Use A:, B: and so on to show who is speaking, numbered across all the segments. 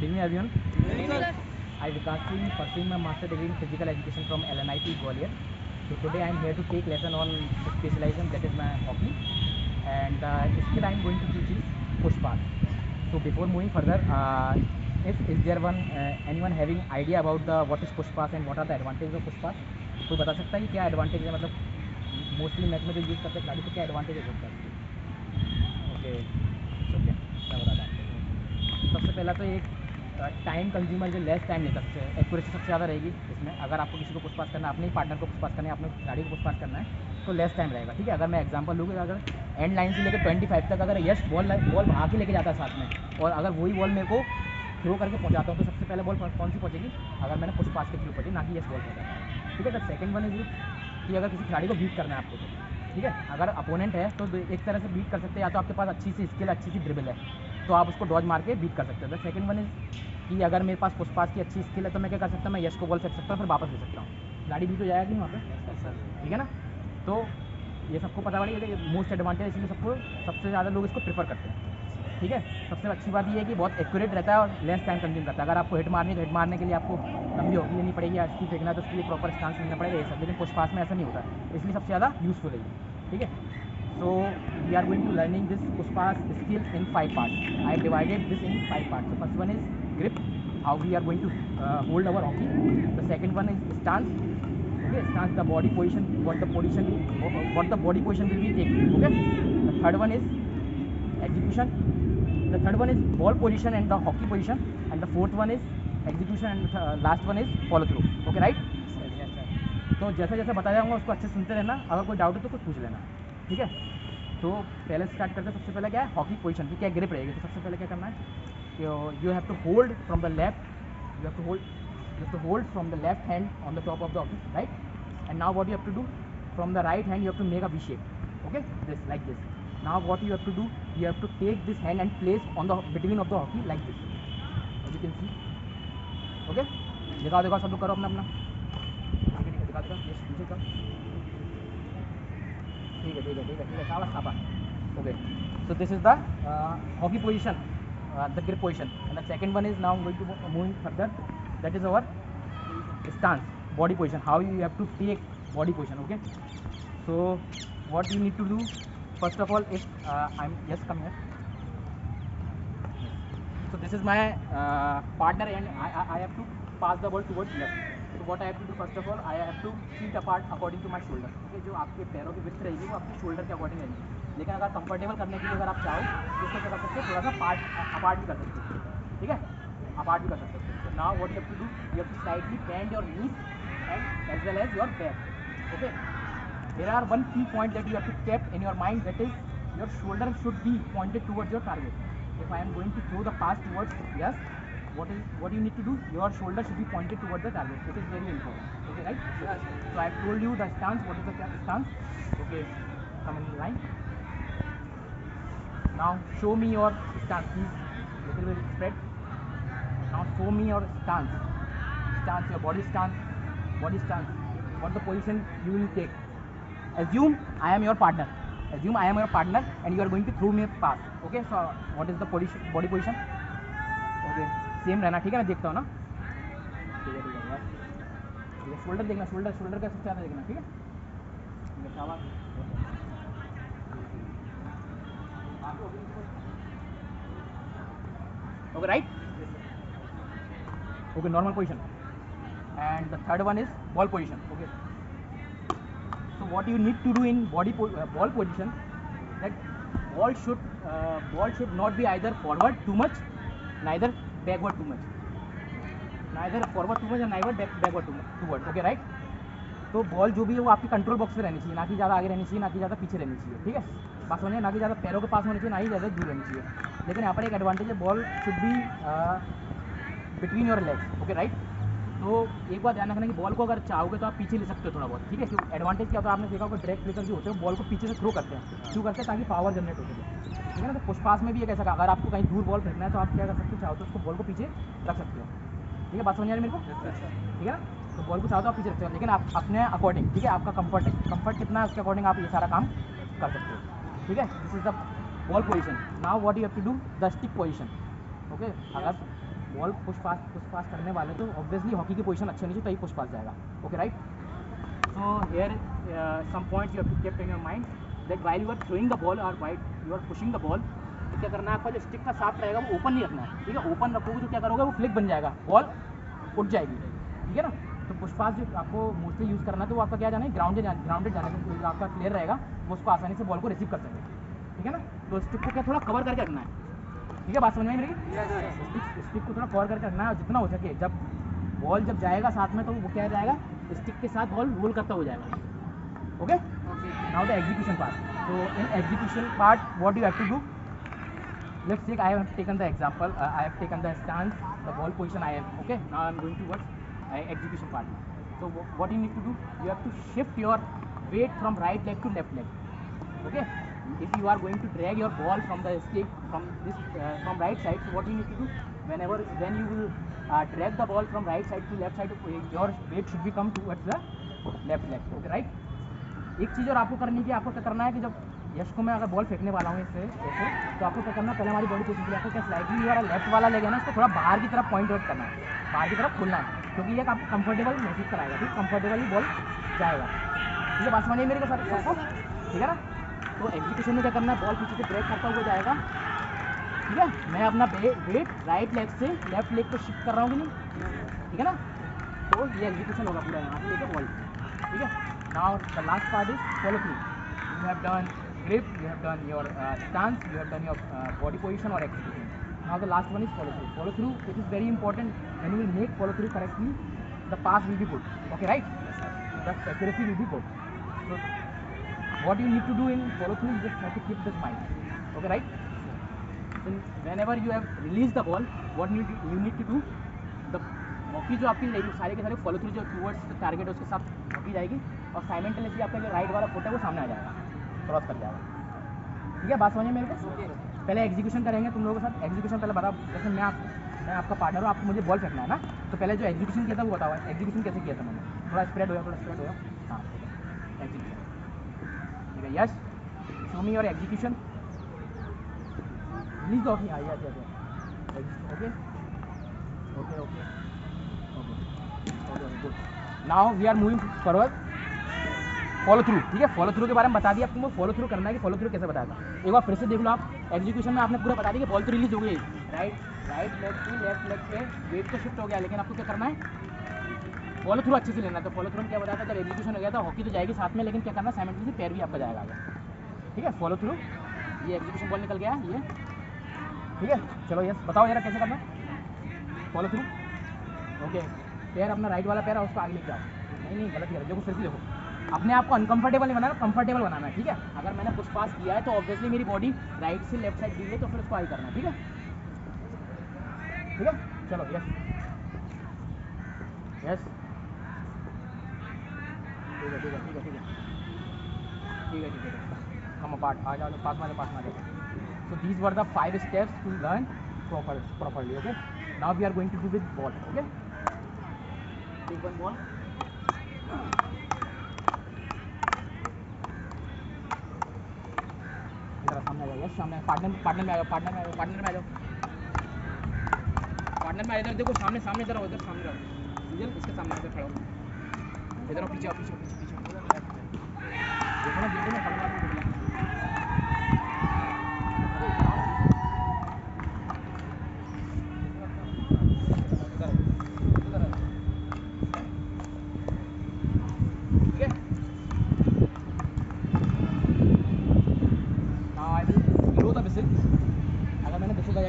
A: Good evening everyone. I Vikas Singh, pursuing my master degree in physical education from LNIT Gwalior. So today I am here to take lesson on specialization, that is my hockey, and the skill I am going to teach is push pass. So before moving further, is there anyone having idea about the what is push pass and what are the advantages of push pass? कोई बता सकता है कि क्या advantage है, मतलब mostly match में जो यूज़ करते हैं खिलाड़ी, तो क्या एडवांटेज है होता है? ओके, ओके, मैं बताता हूँ। सबसे पहला तो एक टाइम कंज्यूमर जो लेस टाइम लेता है, एक्यूरेसी सबसे ज़्यादा रहेगी इसमें। अगर आपको किसी को पुश पास करना है, अपने ही पार्टनर को पुश पास करना है, अपने खिलाड़ी को पुश पास करना है, तो लेस टाइम रहेगा। ठीक है, अगर मैं एग्जांपल लूँ कि अगर एंड लाइन से लेकर 25 तक अगर यस बॉल भाग के लेके जाता है साथ में, और अगर वही बॉल मेरे को थ्रो करके पहुँचाता हूँ, तो सबसे पहले बॉल कौन सी पहुँचेगी? अगर मैंने पुश पास के थ्रू पहुँची, ना कि यस बॉल पहुँचाता। ठीक है, तो सेकंड वन इज कि अगर किसी खिलाड़ी को बीट करना है आपको, तो ठीक है, अगर अपोनेंट है तो एक तरह से बीट कर सकते हैं, या तो आपके पास अच्छी सी स्किल, अच्छी सी ड्रिबल है, तो आप उसको डॉज मार के बीट कर सकते हैं। द सेकंड वन इज कि अगर मेरे पास पुश पास की अच्छी स्किल है, तो मैं क्या कर सकता हूँ? मैं यस को बॉल फेंक सकता हूँ, फिर वापस ले सकता हूँ, खिलाड़ी बीट हो जाएगा कि वहाँ पे। ठीक है ना, तो ये सबको पता पड़ेगा, मोस्ट एडवांटेज, इसलिए सबसे ज़्यादा लोग इसको प्रेफर करते हैं। ठीक है, सबसे अच्छी बात ये है कि बहुत एक्यूरेट रहता है और लेस टाइम कंज्यूम करता है। अगर आपको हिट मारनी है, तो हिट मारने के लिए आपको लंबी हॉकी लेनी पड़ेगी, अच्छी फेंकना है तो उसके लिए प्रॉपर स्टांस लेना पड़ेगा, ये सब। लेकिन पुश पास में ऐसा नहीं होता, इसलिए सबसे ज़्यादा यूजफुल है ये। ठीक है, so we are going to learning this push pass skill in 5 parts. I have divided this in 5 parts. So first one is grip, how we are going to hold our hockey. The second one is stance. Okay, stance, the body position, what the body position will be taking. Okay, the third one is execution. The third one is ball position and the hockey position, and the fourth one is execution, and the last one is follow through. Okay, right? तो जैसे जैसे बताया जाऊँगा उसको अच्छे सुनते रहना, अगर कोई डाउट हो तो कुछ पूछ लेना। ठीक है, तो पहले स्टार्ट करते हैं। सबसे पहले क्या है? हॉकी पोजीशन की क्या ग्रिप रहेगी। तो सबसे पहले क्या करना है कि you have to hold from the left, you have to hold from the left hand on the top of the hockey, right? And now what you have to do, from the right hand you have to make a V shape. Okay, this like this. Now what you have to do, you have to take this hand and place on the between of the hockey like this, as you can see. Okay, दिखाओ सब लोग करो अपना अपना। ठीक है, दिखा ये पीछे का। ठीक है, शाबाश शाबाश। Okay, so this is the hockey position, the grip position, and the second one is now going to moving further, that is our stance, body position, how you have to take body position. Okay, so what you need to do, first of all, if come here. So this is my partner, and I have to pass the ball towards left. So what I have to do, first of all, I have to feet apart according to my shoulder. Okay, जो आपके पैरों की width रहेगी वो आपके shoulder के according रहेगी। लेकिन अगर कंफर्टेबल करने के लिए अगर आप चाहो तो उसको क्या कर सकते हो, थोड़ा सा अपार्ट भी कर सकते हो। ठीक है, अपार्ट भी कर सकते हो। So now what you have to do, you have to slightly bend your knees and as well as your back. Okay, there are one key point that you have to keep in your mind, that is your shoulder should be pointed towards your target. If I am going to throw the pass towards yes, what you need to do, your shoulder should be pointed towards the target. It is very important. Okay, right? Yes. So I have told you the stance. What is the stance? Okay, come in line. Now show me your stance, please. Little bit spread. Now show me your stance. Stance, your body stance. Body stance. What the position you will take? Assume I am your partner. Assume I am your partner and you are going to throw me a pass. Okay, so what is the position, body position? Okay, same रहना। ठीक है, मैं देखता हूँ ना। ठीक है यार, शोल्डर देखना, शोल्डर का सबसे ज़्यादा देखना। ठीक है, okay, right? Okay, normal position. And the third one is ball position. Okay, so what you need to do in ball position, that ball should not be either forward too much, neither backward too much, neither forward too much and neither backward too much. Okay, right? तो ball जो भी है वो आपकी control box में रहनी चाहिए, ना कि ज़्यादा आगे रहनी चाहिए, ना कि ज़्यादा पीछे रहनी चाहिए। ठीक है, बात समझिए, ना कि ज़्यादा पैरों के पास होनी चाहिए, ना ही ज़्यादा दूर रहनी चाहिए। लेकिन यहाँ पर एक एडवांटेज है, ball should be between your legs. Okay, right? तो एक बात ध्यान रखना कि बॉल को अगर चाहोगे तो आप पीछे ले सकते हो थोड़ा बहुत। ठीक है, क्यों एडवांटेज क्या होता है, आपने देखा होगा ड्रैग प्लेयर जो होते हैं बॉल को पीछे से थ्रो करते हैं। क्यों करते हैं? ताकि पावर जनरेट हो सके। ठीक है ना, तो पुश पास में भी एक ऐसा, अगर आपको कहीं दूर बॉल फेंकना है तो आप क्या कर सकते हो, चाहो तो उसको बॉल को पीछे रख सकते हो। ठीक है, बात समझ आ रही है मेरे को? ठीक है ना, तो बॉल को चाहो तो आप पीछे रखते हो, लेकिन आप अपने अकॉर्डिंग, ठीक है, आपका कंफर्ट कितना है उसके अकॉर्डिंग आप ये सारा काम कर सकते हो। ठीक है, this is the ball position. Now what you have to do, the stick position. Okay, अगर बॉल पुश पास करने वाले तो ऑब्वियसली हॉकी की पोजीशन अच्छी होनी चाहिए तभी पुश पास जाएगा. Okay right. So here some points you have to keep in your mind that while you are throwing the ball और while you are pushing the ball, तो क्या करना है आपका जो स्टिक का शाफ्ट रहेगा वो ओपन नहीं रखना है. ठीक है, ओपन रखोगे तो क्या करोगे वो फ्लिक बन जाएगा, बॉल उठ जाएगी. ठीक है ना. तो पुश पास जो आपको मोस्टली यूज़ करना है तो वो आपका क्या जाना है, ग्राउंडेड जाने का, जो आपका प्लेयर रहेगा वो उसको आसानी से बॉल को रिसीव कर सके. ठीक है ना. तो स्टिक को क्या थोड़ा कवर करके रखना है. ठीक है, बात समझ में मेरी. स्टिक को थोड़ा कवर करके रखना है जितना हो सके. जब बॉल जब जाएगा साथ में तो वो क्या जाएगा, स्टिक के साथ बॉल रोल करता हो जाएगा. Okay. Now the execution part. So in execution part, what you have to do? Let's take. I have taken the example. I have taken the stance, the ball position I am. Okay. Now I am going towards execution part. So what you need to do? You have to shift your weight from right leg to left leg. Okay. If you are going to drag your ball from the stick from right side, so what you need to do? When you will drag the ball from right side to left side, your weight should be come towards the left leg. Okay, right? एक चीज़ और आपको करनी है कि आपको क्या करना है कि जब यश को मैं अगर बॉल फेंकने वाला हूँ इससे ऐसे, तो आपको क्या करना है, पहले हमारी बॉडी पोजीशन के लिए आपको क्या स्लाइडली हमारा लेफ्ट वाला लेग है ना, उसको थोड़ा बाहर की तरफ पॉइंट आउट करना है, बाहर की तरफ खोलना है, क्योंकि ये आपको कंफर्टेबल महसूस कराएगा. ठीक, कंफर्टेबली बॉल जाएगा. ठीक है, बात समझिए मेरे को साथ सबको. ठीक है ना. तो एग्जीक्यूशन में क्या करना है, बॉल पीछे से ब्रेक करता हुआ जाएगा. ठीक है, मैं अपना वेट राइट लेग से लेफ्ट लेग को शिफ्ट कर रहा हूँ कि नहीं. ठीक है ना. तो ये एग्जीक्यूशन होगा पूरा यहाँ से लेकर बॉल. ठीक है. Now the last part is follow through. You have done grip, you have done your stance, you have done your body position or execution. Now the last one is follow through. Follow through, it is very important. When you will make follow through correctly, the pass will be good. Okay, right? The accuracy will be good. So what you need to do in follow through, you just have to keep this mind. Okay, right? Then whenever you have released the ball, what you need to do, the hockey जो आपकी सारे के सारे follow through जो towards target है उसके साथ hockey जाएगी और साइमल्टेनियसली आपका जो राइट वाला फुट है वो सामने आ जाएगा, क्रॉस कर जाएगा. ठीक है, बात समझिए मेरे को. पहले एग्जीक्यूशन करेंगे तुम लोगों के साथ. एग्जीक्यूशन पहले बताओ. जैसे मैं आपका पार्टनर हूँ, आपको मुझे बॉल फेंकना है ना, तो पहले जो एग्जीक्यूशन किया था वो बताओ. एग्जीक्यूशन कैसे किया था मैंने? थोड़ा स्प्रेड हो. हाँ, एग्जीक्यूशन. ठीक है, yes show me your execution. Please off नहीं आई. Okay okay okay. Now we are moving forward. Follow through. ठीक है, फॉलो थ्रू के बारे में बता दिया तुमको. फॉलो थ्रू करना है कि फॉलो थ्रू कैसे बताया था. एक बार फिर से देख लो आप. एग्जीक्यूशन में आपने पूरा बता दिया कि बॉल तो रिलीज हो गई, right leg to left leg पे वेट तो शिफ्ट हो गया, लेकिन आपको क्या करना है, फॉलो थ्रू अच्छे से लेना. तो फॉलो थ्रू में क्या बताया था, जब एग्जीक्यूशन हो गया था हॉकी तो जाएगी साथ में, लेकिन क्या करना, साइमल्टेनियसली पैर भी आपका जाएगा आगे. ठीक है, फॉलो थ्रू. ये एग्जीक्यूशन बॉल निकल गया ये. ठीक है, चलो यस बताओ यार कैसे करना फॉलो थ्रू. ओके, पैर अपना राइट वाला पैर है उसको आगे लेके जाओ. नहीं गलत किया. देखो फिर से देखो, अपने आप को अनकंफर्टेबल नहीं बनाना, कंफर्टेबल बनाना है. ठीक है, अगर मैंने पुश पास किया है तो ऑब्वियसली मेरी बॉडी राइट से लेफ्ट साइड दी है, तो फिर उसको आगे करना है. ठीक है. ठीक है, चलो यस यस. ठीक है. कम अपार्ट आ जाओ, पास मारे. So these were the 5 steps to learn properly. Okay. Now we are going to do with ball. Okay. Take one ball. इधर सामने आ जाओ. यस सामने. पार्टनर में आ जाओ. इधर देखो सामने इधर आओ. सामने रहो. इसके सामने इधर खड़ा हो. इधर पीछे देखो ना, वीडियो में खड़ा हो.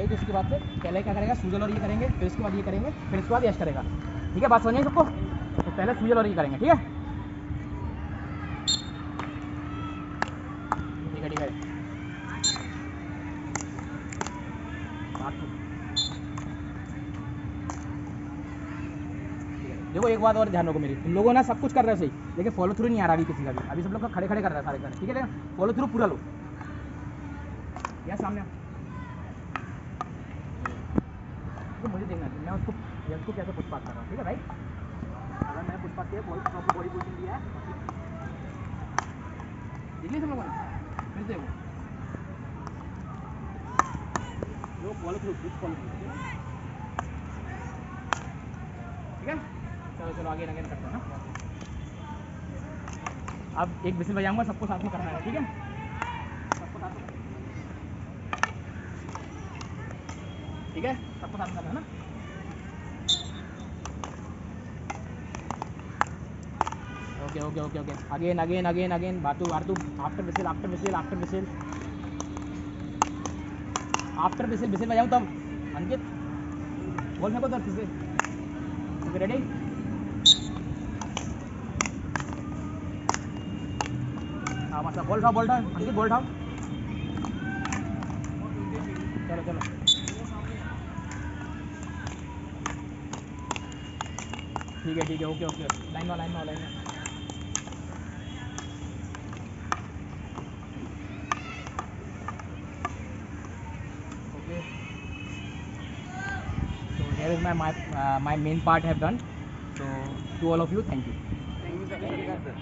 A: तो इसके बाद से पहले क्या करेगा, सूजल और ये करेंगे, फिर इसके बाद ये करेंगे, फिर इसके बाद यश करेगा. ठीक है, बात समझिए सबको. तो पहले सूजल और ये करेंगे. ठीक है. देखो एक बात और ध्यान रखो मेरी, तुम लोगों ना सब कुछ कर रहे हो सही, लेकिन फॉलो थ्रू नहीं आ रहा अभी किसी का भी. अभी सब लोग खड़े कर रहे हैं सारे. ठीक है, फॉलो थ्रू पूरा लो. या सामने तो मुझे देखना है मैं उसको कैसे पुश पास कर रहा हूँ. ठीक है, राइट. अगर मैंने पुश पास किया, प्रॉपर बॉडी पोजीशन दिया है, देख लिया सब लोगों ने. फिर से वो फॉलो थ्रू. चलो आगे अगेन करते हैं ना। अब एक विसिल बजाऊंगा, सबको साथ में करना है, ठीक है? सबको साथ में, ठीक है? सबको साथ में करना है ना। Okay okay okay okay, again again again again, बातू बातू, after whistle after whistle after whistle after whistle, whistle बजाऊं तब। अंकित बोल मेरे को तब फिर से। Okay ready? हाँ मतलब बोल उठाओ अंकित, बोल उठाओ। चलो चलो, ठीक है ओके ओके, लाइन में लाइन में लाइन में। Okay, so here is my main part have done. So to all of you, thank you.
B: Thank you, sir.